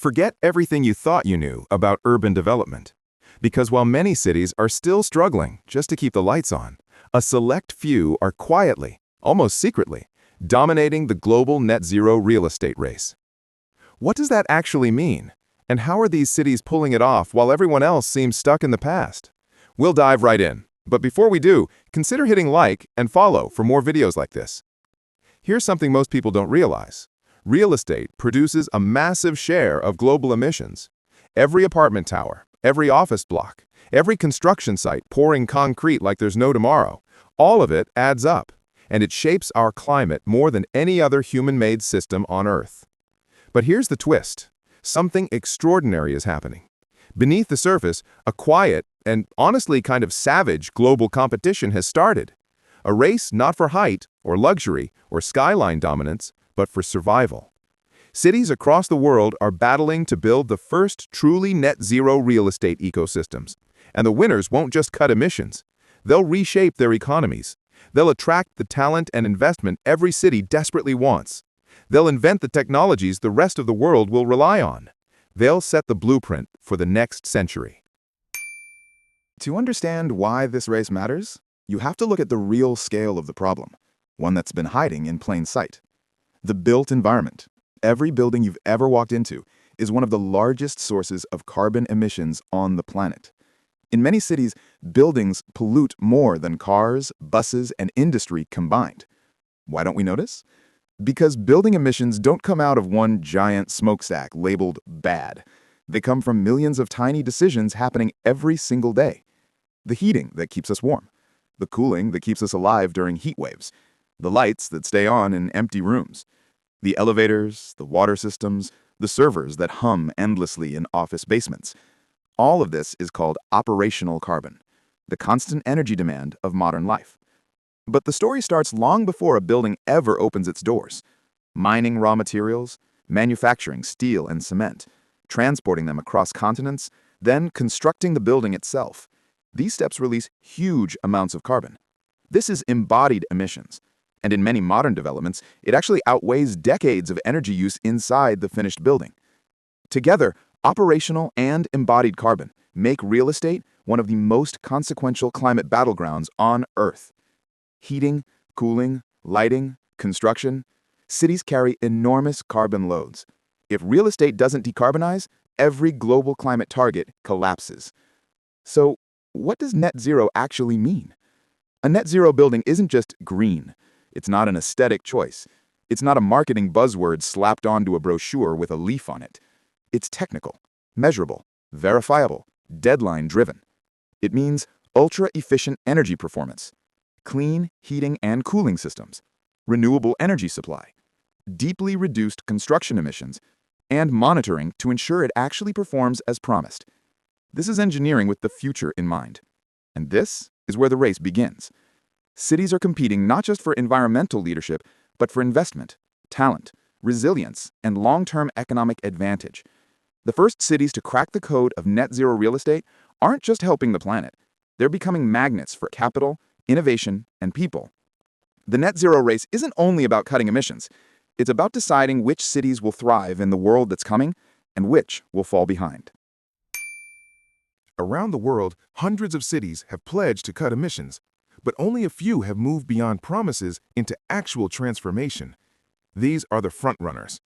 Forget everything you thought you knew about urban development. Because while many cities are still struggling just to keep the lights on, a select few are quietly, almost secretly, dominating the global net zero real estate race. What does that actually mean? And how are these cities pulling it off while everyone else seems stuck in the past? We'll dive right in. But before we do, consider hitting like and follow for more videos like this. Here's something most people don't realize. Real estate produces a massive share of global emissions. Every apartment tower, every office block, every construction site pouring concrete like there's no tomorrow, all of it adds up, and it shapes our climate more than any other human-made system on Earth. But here's the twist. Something extraordinary is happening. Beneath the surface, a quiet and honestly kind of savage global competition has started. A race not for height or luxury or skyline dominance, but for survival. Cities across the world are battling to build the first truly net zero real estate ecosystems. And the winners won't just cut emissions. They'll reshape their economies. They'll attract the talent and investment every city desperately wants. They'll invent the technologies the rest of the world will rely on. They'll set the blueprint for the next century. To understand why this race matters, you have to look at the real scale of the problem, one that's been hiding in plain sight. The built environment. Every building you've ever walked into is one of the largest sources of carbon emissions on the planet. In many cities, buildings pollute more than cars, buses, and industry combined. Why don't we notice? Because building emissions don't come out of one giant smokestack labeled bad. They come from millions of tiny decisions happening every single day. The heating that keeps us warm, the cooling that keeps us alive during heat waves, the lights that stay on in empty rooms, the elevators, the water systems, the servers that hum endlessly in office basements. All of this is called operational carbon, the constant energy demand of modern life. But the story starts long before a building ever opens its doors. Mining raw materials, manufacturing steel and cement, transporting them across continents, then constructing the building itself. These steps release huge amounts of carbon. This is embodied emissions. And in many modern developments, it actually outweighs decades of energy use inside the finished building. Together, operational and embodied carbon make real estate one of the most consequential climate battlegrounds on Earth. Heating, cooling, lighting, construction, cities carry enormous carbon loads. If real estate doesn't decarbonize, every global climate target collapses. So, what does net zero actually mean? A net zero building isn't just green. It's not an aesthetic choice. It's not a marketing buzzword slapped onto a brochure with a leaf on it. It's technical, measurable, verifiable, deadline-driven. It means ultra-efficient energy performance, clean heating and cooling systems, renewable energy supply, deeply reduced construction emissions, and monitoring to ensure it actually performs as promised. This is engineering with the future in mind. And this is where the race begins. Cities are competing not just for environmental leadership, but for investment, talent, resilience, and long-term economic advantage. The first cities to crack the code of net zero real estate aren't just helping the planet. They're becoming magnets for capital, innovation, and people. The net zero race isn't only about cutting emissions. It's about deciding which cities will thrive in the world that's coming and which will fall behind. Around the world, hundreds of cities have pledged to cut emissions, but only a few have moved beyond promises into actual transformation. These are the frontrunners.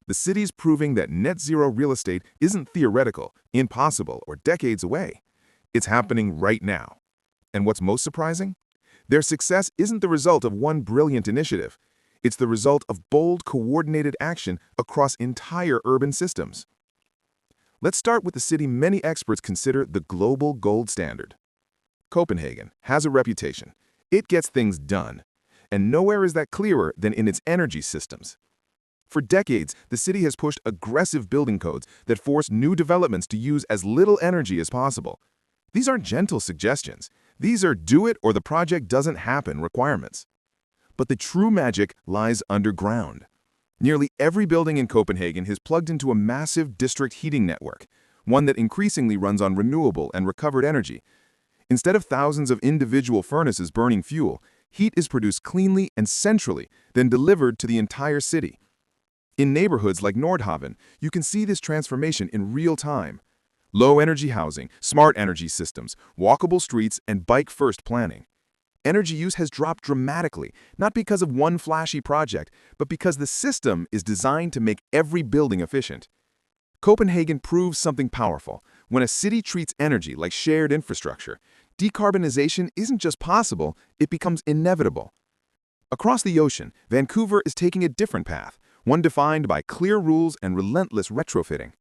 The cities proving that net zero real estate isn't theoretical, impossible, or decades away. It's happening right now. And what's most surprising? Their success isn't the result of one brilliant initiative. It's the result of bold, coordinated action across entire urban systems. Let's start with the city many experts consider the global gold standard. Copenhagen has a reputation. It gets things done. And nowhere is that clearer than in its energy systems. For decades, the city has pushed aggressive building codes that force new developments to use as little energy as possible. These aren't gentle suggestions. These are do it or the project doesn't happen requirements. But the true magic lies underground. Nearly every building in Copenhagen is plugged into a massive district heating network, one that increasingly runs on renewable and recovered energy. Instead of thousands of individual furnaces burning fuel, heat is produced cleanly and centrally, then delivered to the entire city. In neighborhoods like Nordhaven, you can see this transformation in real time. Low-energy housing, smart energy systems, walkable streets, and bike-first planning. Energy use has dropped dramatically, not because of one flashy project, but because the system is designed to make every building efficient. Copenhagen proves something powerful. When a city treats energy like shared infrastructure, decarbonization isn't just possible, it becomes inevitable. Across the ocean, Vancouver is taking a different path, one defined by clear rules and relentless retrofitting.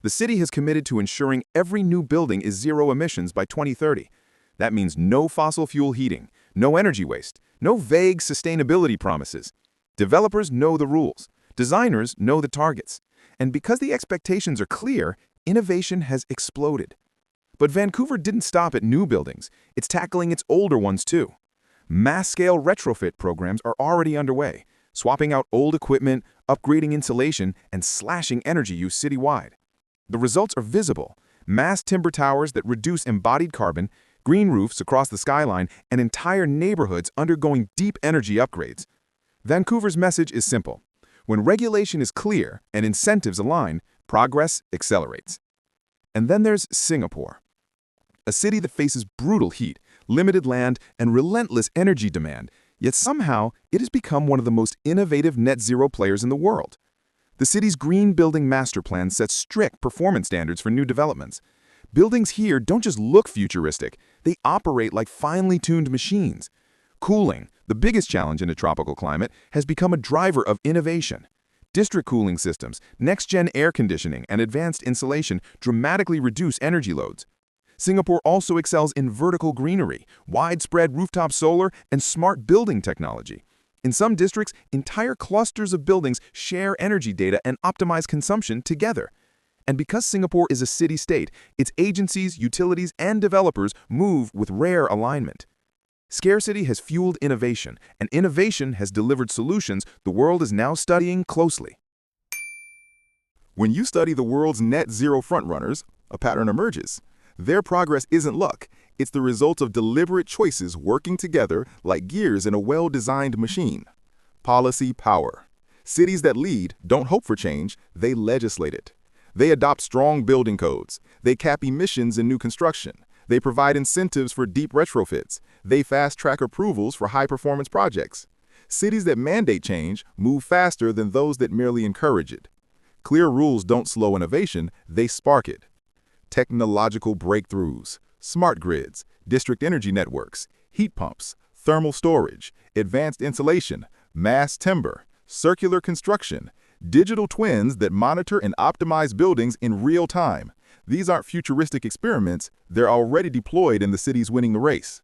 The city has committed to ensuring every new building is zero emissions by 2030. That means no fossil fuel heating, no energy waste, no vague sustainability promises. Developers know the rules. Designers know the targets. And because the expectations are clear, innovation has exploded. But Vancouver didn't stop at new buildings. It's tackling its older ones too. Mass-scale retrofit programs are already underway, swapping out old equipment, upgrading insulation, and slashing energy use citywide. The results are visible. Mass timber towers that reduce embodied carbon, green roofs across the skyline, and entire neighborhoods undergoing deep energy upgrades. Vancouver's message is simple. When regulation is clear and incentives align, progress accelerates. And then there's Singapore, a city that faces brutal heat, limited land, and relentless energy demand, yet somehow it has become one of the most innovative net-zero players in the world. The city's Green Building Master Plan sets strict performance standards for new developments. Buildings here don't just look futuristic, they operate like finely tuned machines. Cooling, the biggest challenge in a tropical climate, has become a driver of innovation. District cooling systems, next-gen air conditioning, and advanced insulation dramatically reduce energy loads. Singapore also excels in vertical greenery, widespread rooftop solar, and smart building technology. In some districts, entire clusters of buildings share energy data and optimize consumption together. And because Singapore is a city-state, its agencies, utilities, and developers move with rare alignment. Scarcity has fueled innovation, and innovation has delivered solutions the world is now studying closely. When you study the world's net zero frontrunners, a pattern emerges. Their progress isn't luck. It's the result of deliberate choices working together like gears in a well-designed machine. Policy power. Cities that lead don't hope for change, they legislate it. They adopt strong building codes. They cap emissions in new construction. They provide incentives for deep retrofits. They fast-track approvals for high-performance projects. Cities that mandate change move faster than those that merely encourage it. Clear rules don't slow innovation, they spark it. Technological breakthroughs, smart grids, district energy networks, heat pumps, thermal storage, advanced insulation, mass timber, circular construction, digital twins that monitor and optimize buildings in real time. These aren't futuristic experiments, they're already deployed in the cities winning the race.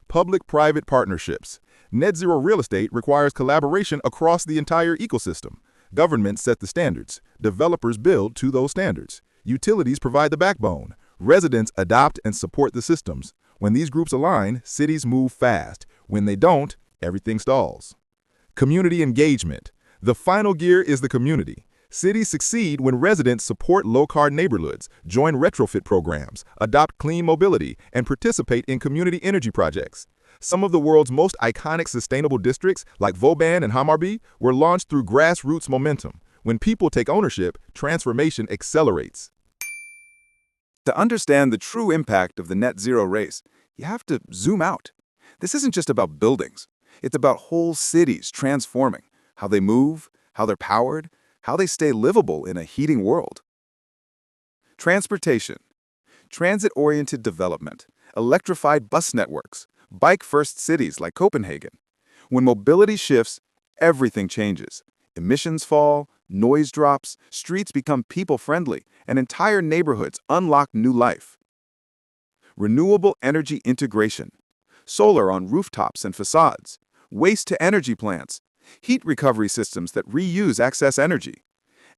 Public-private partnerships. Net zero real estate requires collaboration across the entire ecosystem. Governments set the standards. Developers build to those standards. Utilities provide the backbone. Residents adopt and support the systems. When these groups align, cities move fast. When they don't, everything stalls. Community engagement. The final gear is the community. Cities succeed when residents support low-carbon neighborhoods, join retrofit programs, adopt clean mobility, and participate in community energy projects. Some of the world's most iconic sustainable districts, like Vauban and Hamarby, were launched through grassroots momentum. When people take ownership, transformation accelerates. To understand the true impact of the net zero race, you have to zoom out. This isn't just about buildings. It's about whole cities transforming, how they move, how they're powered, how they stay livable in a heating world. Transportation. Transit-oriented development, electrified bus networks, bike-first cities like Copenhagen. When mobility shifts, everything changes. Emissions fall, noise drops, streets become people-friendly, and entire neighborhoods unlock new life. Renewable energy integration. Solar on rooftops and facades, waste-to-energy plants, heat recovery systems that reuse excess energy.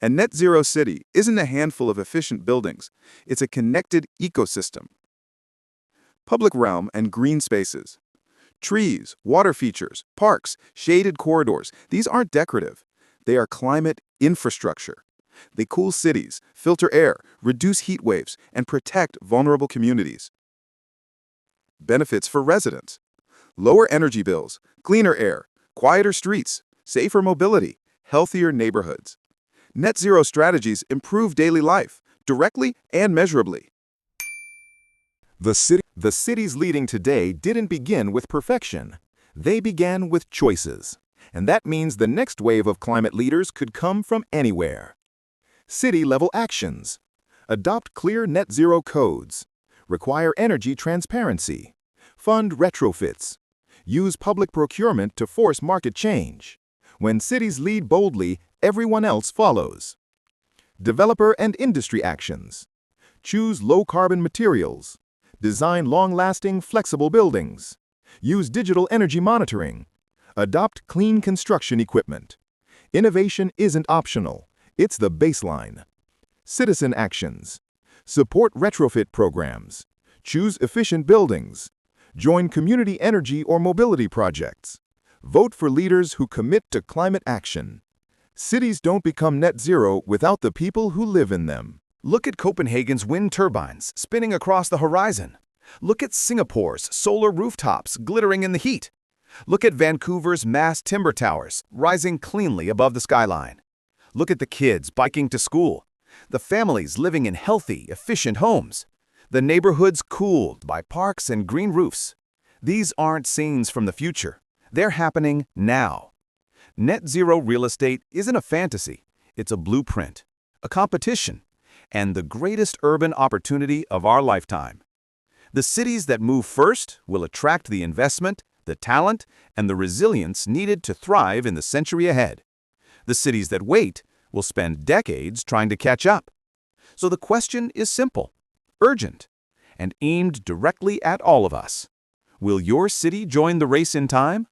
A net zero city isn't a handful of efficient buildings, it's a connected ecosystem. Public realm and green spaces. Trees, water features, parks, shaded corridors, these aren't decorative. They are climate infrastructure. They cool cities, filter air, reduce heat waves, and protect vulnerable communities. Benefits for residents. Lower energy bills, cleaner air, quieter streets, safer mobility, healthier neighborhoods. Net zero strategies improve daily life, directly and measurably. The cities leading today didn't begin with perfection. They began with choices. And that means the next wave of climate leaders could come from anywhere. City-level actions. Adopt clear net zero codes. Require energy transparency. Fund retrofits. Use public procurement to force market change. When cities lead boldly, everyone else follows. Developer and industry actions. Choose low-carbon materials. Design long-lasting, flexible buildings. Use digital energy monitoring. Adopt clean construction equipment. Innovation isn't optional. It's the baseline. Citizen actions. Support retrofit programs. Choose efficient buildings. Join community energy or mobility projects. Vote for leaders who commit to climate action. Cities don't become net zero without the people who live in them. Look at Copenhagen's wind turbines spinning across the horizon. Look at Singapore's solar rooftops glittering in the heat. Look at Vancouver's mass timber towers rising cleanly above the skyline. Look at the kids biking to school, the families living in healthy, efficient homes, the neighborhoods cooled by parks and green roofs. These aren't scenes from the future. They're happening now. Net zero real estate isn't a fantasy. It's a blueprint, a competition, and the greatest urban opportunity of our lifetime. The cities that move first will attract the investment, the talent, and the resilience needed to thrive in the century ahead. The cities that wait will spend decades trying to catch up. So the question is simple, urgent, and aimed directly at all of us. Will your city join the race in time?